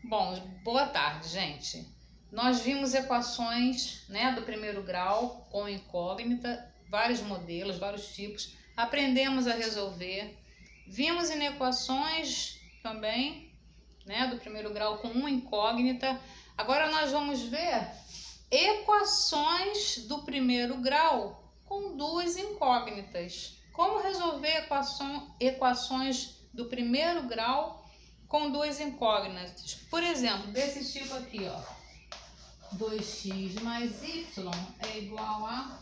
Bom, boa tarde, gente. Nós vimos equações, né, do primeiro grau com incógnita, vários modelos, vários tipos. Aprendemos a resolver. Vimos inequações também, né, do primeiro grau com uma incógnita. Agora nós vamos ver equações do primeiro grau com duas incógnitas. Como resolver equações do primeiro grau com duas incógnitas? Por exemplo, desse tipo aqui, ó. 2x mais y é igual a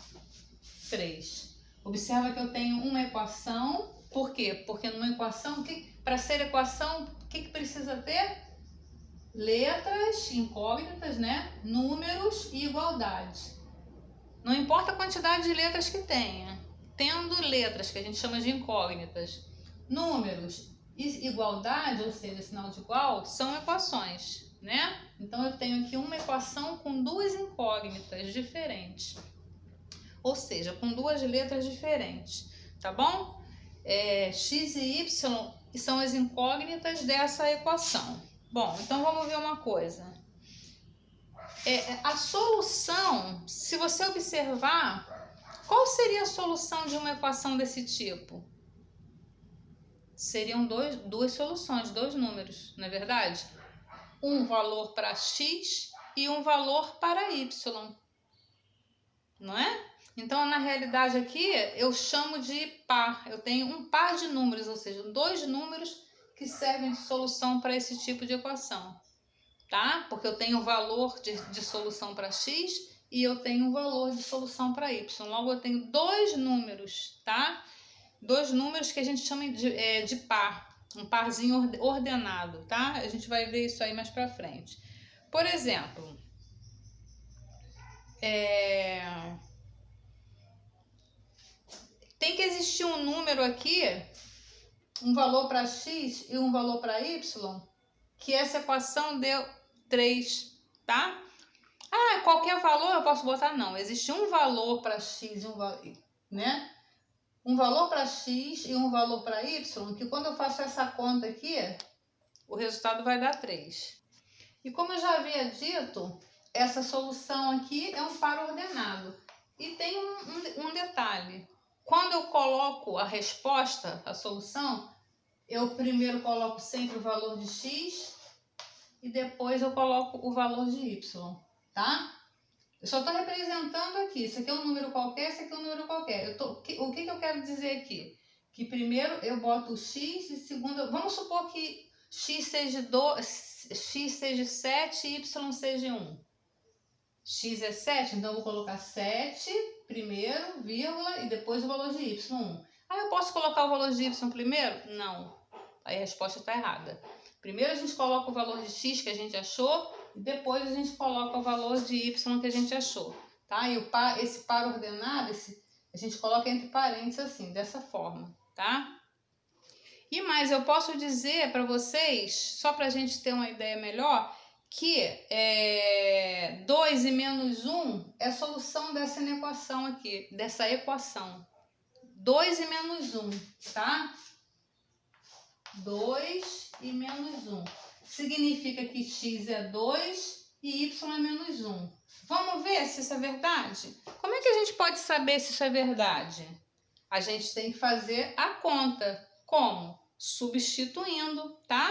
3. Observa que eu tenho uma equação. Por quê? Porque numa equação, para ser equação, o que precisa ter? Letras incógnitas, né? Números e igualdade. Não importa a quantidade de letras que tenha. Tendo letras, que a gente chama de incógnitas, números e igualdade, ou seja, sinal de igual, são equações, né? Então eu tenho aqui uma equação com duas incógnitas diferentes. Ou seja, com duas letras diferentes, tá bom? X e y são as incógnitas dessa equação. Bom, então vamos ver uma coisa. A solução, se você observar, qual seria a solução de uma equação desse tipo? Seriam duas soluções, dois números, não é verdade? Um valor para x e um valor para y, não é? Então, na realidade aqui, eu chamo de par. Eu tenho um par de números, ou seja, dois números que servem de solução para esse tipo de equação, tá? Porque eu tenho o valor de solução para x e eu tenho um valor de solução para y. Logo, eu tenho dois números, tá? Dois números que a gente chama de par, um parzinho ordenado, tá? A gente vai ver isso aí mais pra frente. Por exemplo, tem que existir um número aqui, um valor para x e um valor para y, que essa equação deu 3, tá? Ah, qualquer valor eu posso botar? Não, existe um valor para x e um valor, né? Um valor para x e um valor para y, que quando eu faço essa conta aqui, o resultado vai dar 3. E como eu já havia dito, essa solução aqui é um par ordenado. E tem um detalhe. Quando eu coloco a resposta, a solução, eu primeiro coloco sempre o valor de x e depois eu coloco o valor de y, tá? Eu só estou representando aqui. Isso aqui é um número qualquer, isso aqui é um número qualquer. O que eu quero dizer aqui? Que primeiro eu boto o x e segundo... Vamos supor que x seja 7 e y seja 1. X é 7, então eu vou colocar 7 primeiro, vírgula, e depois o valor de y, 1. Ah, eu posso colocar o valor de y primeiro? Não. Aí a resposta está errada. Primeiro a gente coloca o valor de x que a gente achou, e depois a gente coloca o valor de y que a gente achou, tá? E esse par ordenado, a gente coloca entre parênteses assim, dessa forma, tá? E mais, eu posso dizer para vocês, só para a gente ter uma ideia melhor, que 2 e menos 1 é a solução dessa equação aqui, dessa equação. 2 e menos 1, tá? 2 e menos 1. Significa que x é 2 e y é menos 1. Vamos ver se isso é verdade? Como é que a gente pode saber se isso é verdade? A gente tem que fazer a conta. Como? Substituindo, tá?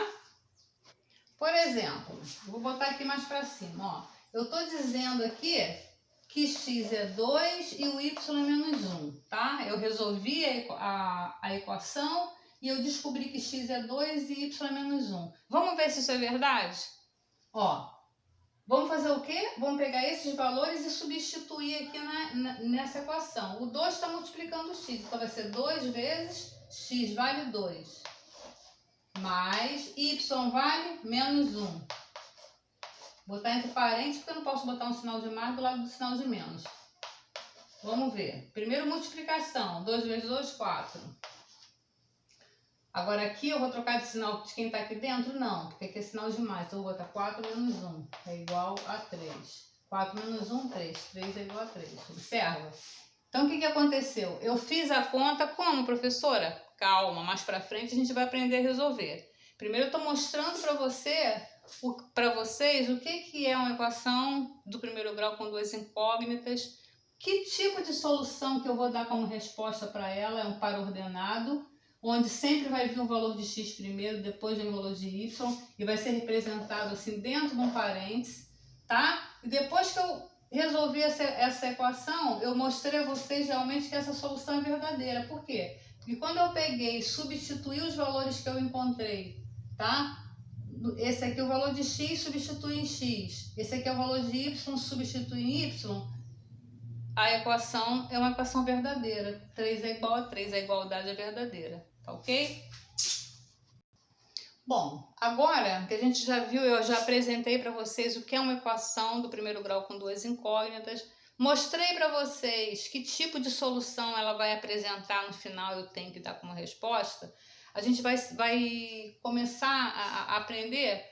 Por exemplo, vou botar aqui mais para cima, ó. Eu estou dizendo aqui que x é 2 e o y é menos 1, tá? Eu resolvi a equação e eu descobri que x é 2 e y é menos 1. Vamos ver se isso é verdade? Ó, vamos fazer o quê? Vamos pegar esses valores e substituir aqui nessa equação. O 2 está multiplicando o x, então vai ser 2 vezes x vale 2. Mais y vale menos 1. Vou botar entre parênteses porque eu não posso botar um sinal de mais do lado do sinal de menos. Vamos ver. Primeiro multiplicação. 2 vezes 2, 4. Agora aqui eu vou trocar de sinal de quem está aqui dentro? Não, porque aqui é sinal de mais. Então eu vou botar 4 menos 1 é igual a 3. 4 menos 1, 3. 3 é igual a 3. Observa. Então o que aconteceu? Eu fiz a conta como, professora? Calma, mais para frente a gente vai aprender a resolver. Primeiro eu estou mostrando para vocês o que é uma equação do primeiro grau com duas incógnitas, que tipo de solução que eu vou dar como resposta para ela. É um par ordenado, onde sempre vai vir um valor de x primeiro, depois vem o valor de y, e vai ser representado assim dentro de um parênteses, tá? E depois que eu resolvi essa equação, eu mostrei a vocês realmente que essa solução é verdadeira. Por quê? Porque quando eu peguei e substituí os valores que eu encontrei, tá? Esse aqui é o valor de x, substitui em x. Esse aqui é o valor de y, substitui em y. A equação é uma equação verdadeira. 3 é igual a 3, a igualdade é verdadeira. Tá ok? Bom, agora que a gente já viu, eu já apresentei para vocês o que é uma equação do primeiro grau com duas incógnitas. Mostrei para vocês que tipo de solução ela vai apresentar no final, eu tenho que dar como resposta. A gente vai começar a aprender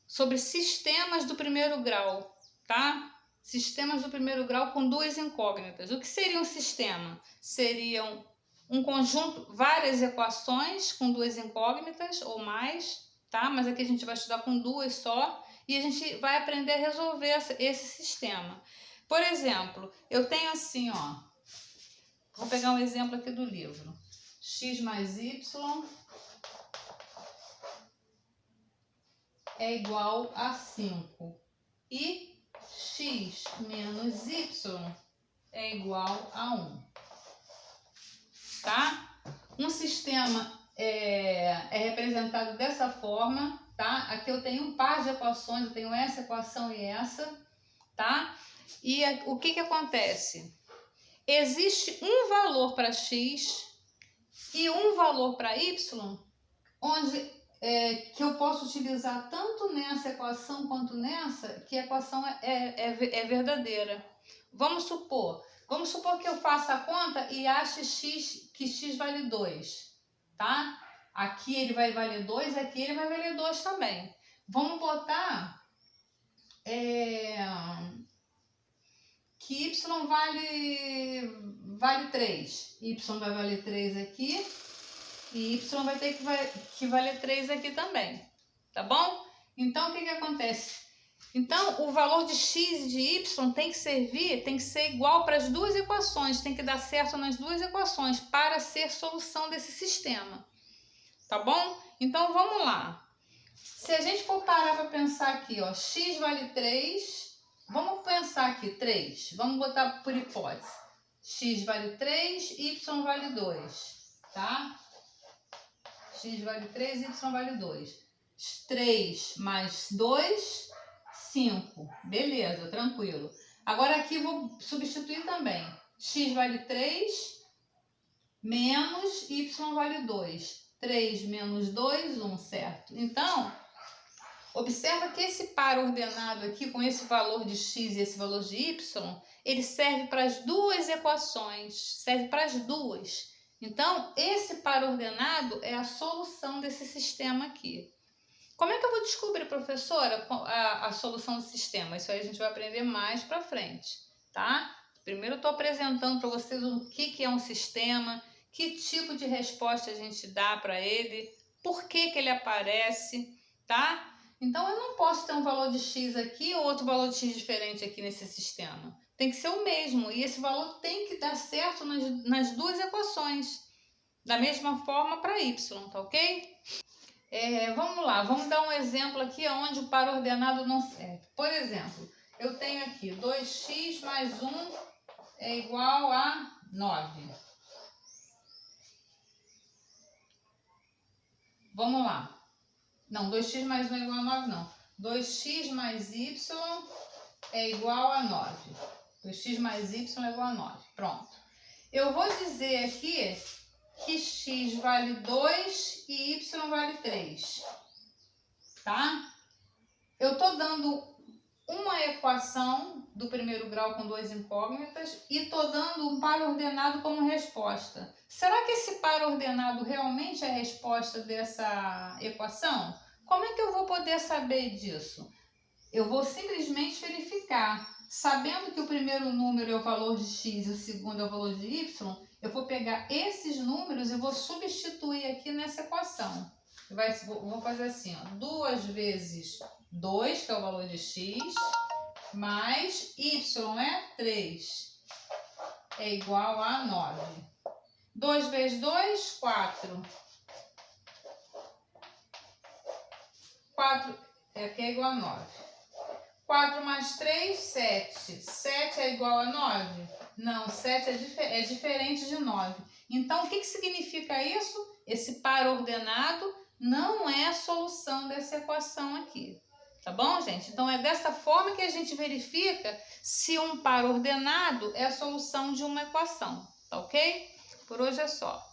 sobre sistemas do primeiro grau, tá? Sistemas do primeiro grau com duas incógnitas. O que seria um sistema? Seriam um conjunto, várias equações com duas incógnitas ou mais, tá? Mas aqui a gente vai estudar com duas só e a gente vai aprender a resolver esse sistema. Por exemplo, eu tenho assim, ó. Vou pegar um exemplo aqui do livro. X mais y é igual a 5 e x menos y é igual a 1, tá? Um sistema é representado dessa forma, tá? Aqui eu tenho um par de equações, eu tenho essa equação e essa, tá? E o que acontece? Existe um valor para x e um valor para y, onde que eu posso utilizar tanto nessa equação quanto nessa, que a equação é verdadeira. Vamos supor que eu faça a conta e ache que x vale 2, tá? Aqui ele vai valer 2, aqui ele vai valer 2 também. Vamos botar que y vale 3. Y vai valer 3 aqui. E y vai ter que valer 3 aqui também, tá bom? Então, o que acontece? Então, o valor de x e de y tem que ser igual para as duas equações, tem que dar certo nas duas equações para ser solução desse sistema, tá bom? Então, vamos lá. Se a gente for parar para pensar aqui, ó, x vale 3, vamos pensar aqui, 3, vamos botar por hipótese. X vale 3, y vale 2, tá? X vale 3, y vale 2. 3 mais 2, 5. Beleza, tranquilo. Agora aqui vou substituir também. X vale 3, menos y vale 2. 3 menos 2, 1, certo? Então, observa que esse par ordenado aqui, com esse valor de x e esse valor de y, ele serve para as duas equações. Serve para as duas. Então, esse par ordenado é a solução desse sistema aqui. Como é que eu vou descobrir, professora, a solução do sistema? Isso aí a gente vai aprender mais para frente, tá? Primeiro eu estou apresentando para vocês o que é um sistema, que tipo de resposta a gente dá para ele, por que ele aparece, tá? Então, eu não posso ter um valor de x aqui ou outro valor de x diferente aqui nesse sistema. Tem que ser o mesmo, e esse valor tem que dar certo nas duas equações. Da mesma forma para y, tá ok? Vamos lá, vamos dar um exemplo aqui onde o par ordenado não serve. Por exemplo, eu tenho aqui 2x mais 1 é igual a 9. Vamos lá. Não, 2x mais 1 é igual a 9, não. 2x mais y é igual a 9. 2x mais y é igual a 9. Pronto. Eu vou dizer aqui que x vale 2 e y vale 3. Tá? Eu estou dando uma equação do primeiro grau com duas incógnitas e estou dando um par ordenado como resposta. Será que esse par ordenado realmente é a resposta dessa equação? Como é que eu vou poder saber disso? Eu vou simplesmente verificar. Sabendo que o primeiro número é o valor de x e o segundo é o valor de y, eu vou pegar esses números e vou substituir aqui nessa equação. Vou fazer assim, ó. 2 vezes 2, que é o valor de x, mais y é 3, é igual a 9. 2 vezes 2, 4. 4 aqui é igual a 9. 4 mais 3, 7. 7 é igual a 9? Não, 7 é diferente de 9. Então, o que significa isso? Esse par ordenado não é a solução dessa equação aqui. Tá bom, gente? Então, é dessa forma que a gente verifica se um par ordenado é a solução de uma equação. Tá ok? Por hoje é só.